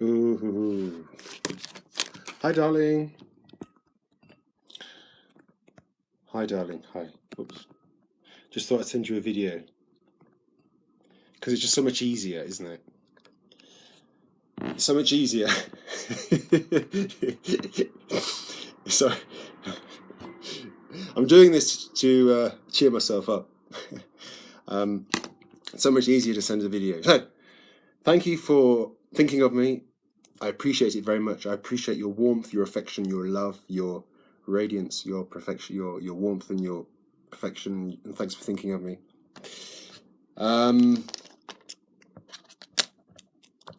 Ooh. Hi, darling. Hi, darling. Hi. Oops. Just thought I'd send you a video. Because it's just so much easier, isn't it? It's so much easier. So, I'm doing this to cheer myself up. It's so much easier to send a video. So, thank you for thinking of me. I appreciate it very much. I appreciate your warmth, your affection, your love, your radiance, your perfection, your warmth and your perfection. And thanks for thinking of me.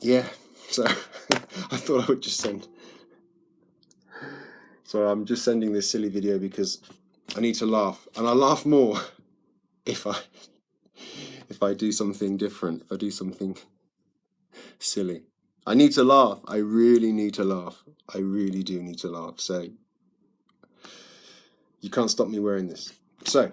Yeah, so I thought I would just send. So I'm just sending this silly video because I need to laugh, and I laugh more if I do something different, if I do something silly. I need to laugh. I really need to laugh. I really do need to laugh. So you can't stop me wearing this. So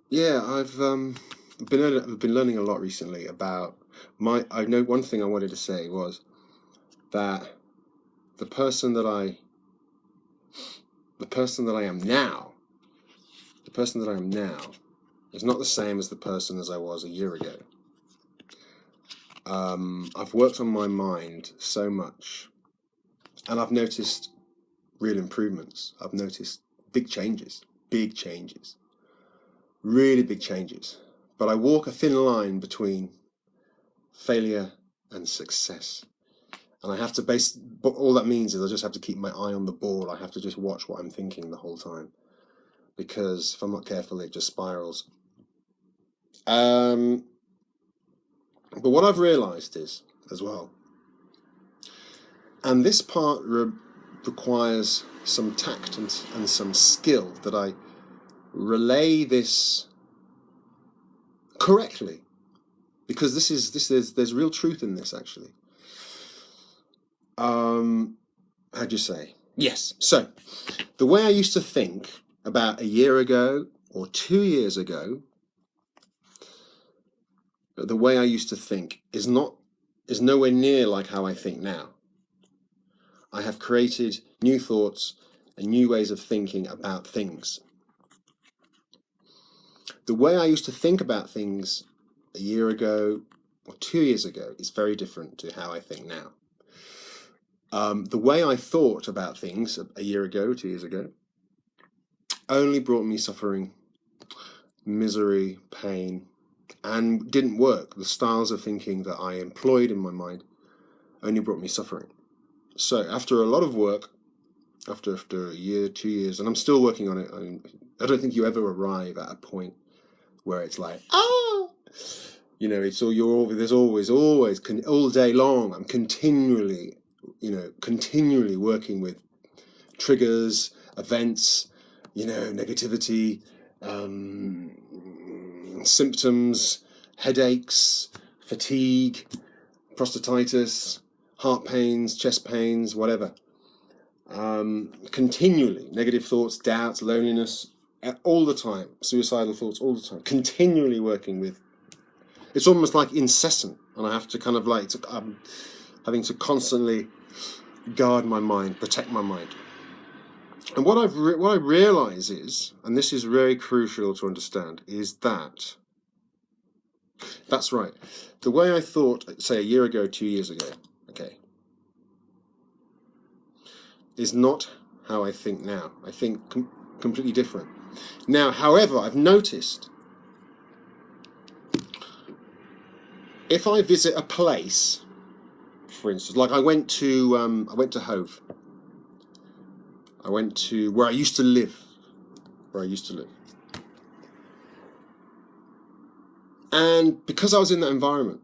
yeah, I've been learning a lot recently about I know one thing I wanted to say was that the person that I am now is not the same as the person as I was a year ago. I've worked on my mind so much, and I've noticed real improvements. I've noticed big changes, really big changes. But I walk a thin line between failure and success. And I have to but all that means is I just have to keep my eye on the ball. I have to just watch what I'm thinking the whole time, because if I'm not careful, it just spirals. But what I've realized is, as well, and this part requires some tact and some skill, that I relay this correctly, because there's real truth in this, actually. How'd you say? Yes. So the way I used to think about a year ago or 2 years ago, the way I used to think is nowhere near like how I think now. I have created new thoughts and new ways of thinking about things. The way I used to think about things a year ago or 2 years ago is very different to how I think now. The way I thought about things a year ago, 2 years ago, only brought me suffering, misery, pain, and didn't work. The styles of thinking that I employed in my mind only brought me suffering. So after a lot of work, after a year, 2 years, and I'm still working on it, I don't think you ever arrive at a point where it's like, it's all, there's always, all day long, I'm continually working with triggers, events, negativity, symptoms, headaches, fatigue, prostatitis, heart pains, chest pains, whatever. Continually, negative thoughts, doubts, loneliness, all the time, suicidal thoughts all the time, continually working with. It's almost like incessant, and I have to kind of I'm having to constantly guard my mind, protect my mind. And what I realize is, and this is very crucial to understand, is that's right. The way I thought, say, a year ago, 2 years ago, okay, is not how I think now. I think completely different. Now, however, I've noticed, if I visit a place, for instance, like I went to Hove. I went to where I used to live. And because I was in that environment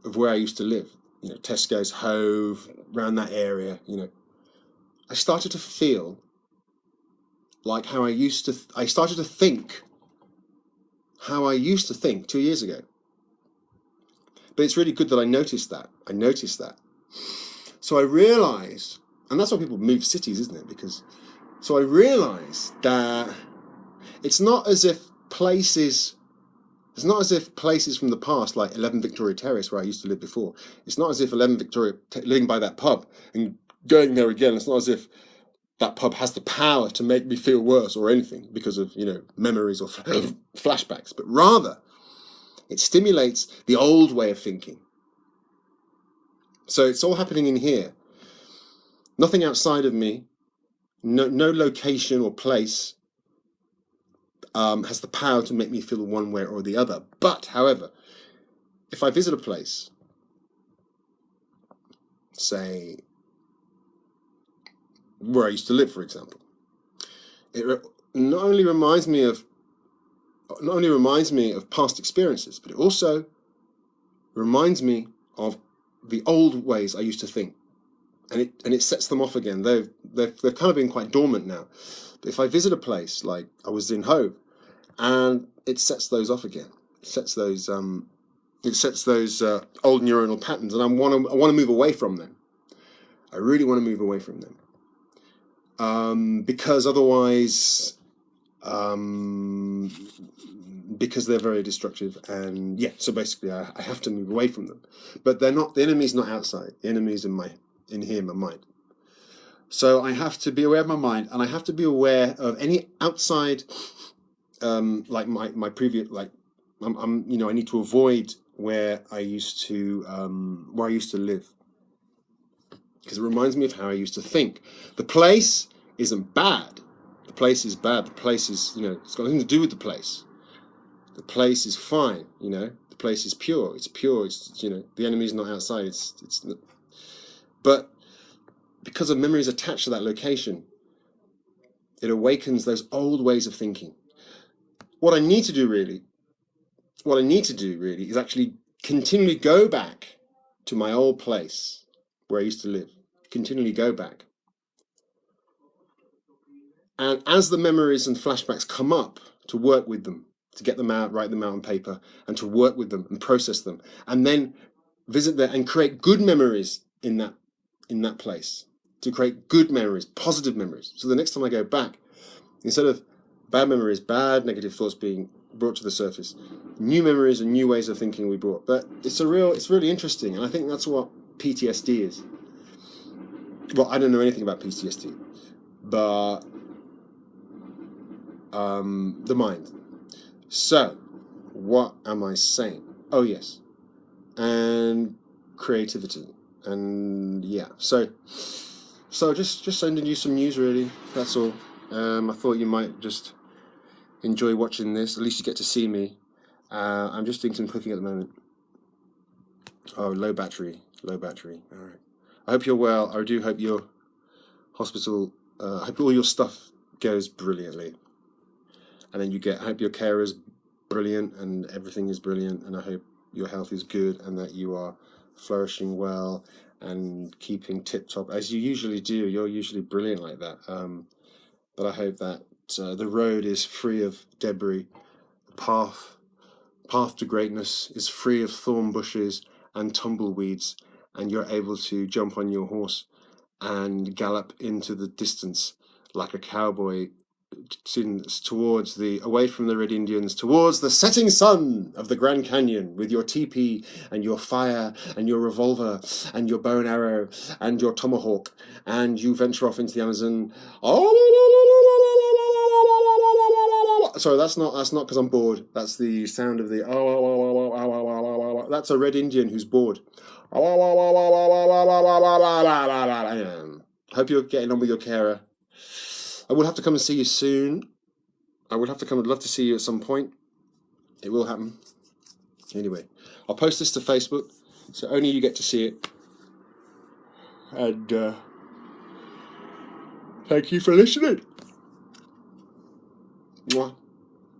of where I used to live, Tesco's, Hove, around that area, I started to feel like how I started to think how I used to think 2 years ago. But it's really good that I noticed that. So I realized, and that's why people move cities, isn't it? So I realized that it's not as if places It's not as if places from the past, like 11 Victoria Terrace, where I used to live before, it's not as if 11 Victoria, living by that pub and going there again, it's not as if that pub has the power to make me feel worse or anything because of, memories or flashbacks, but rather it stimulates the old way of thinking. So it's all happening in here. Nothing outside of me, no location or place has the power to make me feel one way or the other. But, however, if I visit a place, say, where I used to live, for example, it not only reminds me of past experiences, but it also reminds me of the old ways I used to think, and it sets them off again. They've kind of been quite dormant now. But if I visit a place like I was in Hove, and it sets those off again, it sets those old neuronal patterns, and I want to move away from them. I really want to move away from them. Because otherwise, because they're very destructive, and so basically I have to move away from them. But they're not, the enemy's not outside, the enemy's in here, my mind. So I have to be aware of my mind, and I have to be aware of any outside, like my previous, like, I need to avoid where I used to live. Because it reminds me of how I used to think. The place isn't bad. The place is bad. The place is, it's got nothing to do with the place. The place is fine, The place is pure. It's pure. It's, the enemy's not outside. It's not. But because of memories attached to that location, it awakens those old ways of thinking. What I need to do really is actually continually go back to my old place where I used to live. Continually go back. And as the memories and flashbacks come up, to work with them, to get them out, write them out on paper, and to work with them and process them, and then visit there and create good memories in that place. To create good memories, positive memories. So the next time I go back, instead of bad memories, bad negative thoughts being brought to the surface, new memories and new ways of thinking will be brought. But it's really interesting, and I think that's what PTSD is. Well, I don't know anything about PTSD, but the mind. So, what am I saying? Oh yes, and creativity, and so just sending you some news, really. That's all. I thought you might just enjoy watching this. At least you get to see me. I'm just doing some cooking at the moment. Oh, low battery. All right. I hope you're well. I do hope your hospital, I hope all your stuff goes brilliantly. And then I hope your care is brilliant and everything is brilliant. And I hope your health is good and that you are flourishing well and keeping tip-top, as you usually do. You're usually brilliant like that. But I hope that the road is free of debris. The path to greatness is free of thorn bushes and tumbleweeds, and you're able to jump on your horse and gallop into the distance like a cowboy away from the Red Indians, towards the setting sun of the Grand Canyon, with your teepee and your fire and your revolver and your bow and arrow and your tomahawk, and you venture off into the Amazon. Sorry, that's not because I'm bored. That's the sound of the That's a Red Indian who's bored. Hope you're getting on with your carer. I will have to come and see you soon. I'd love to see you at some point. It will happen. Anyway, I'll post this to Facebook, so only you get to see it. And thank you for listening. Mwah.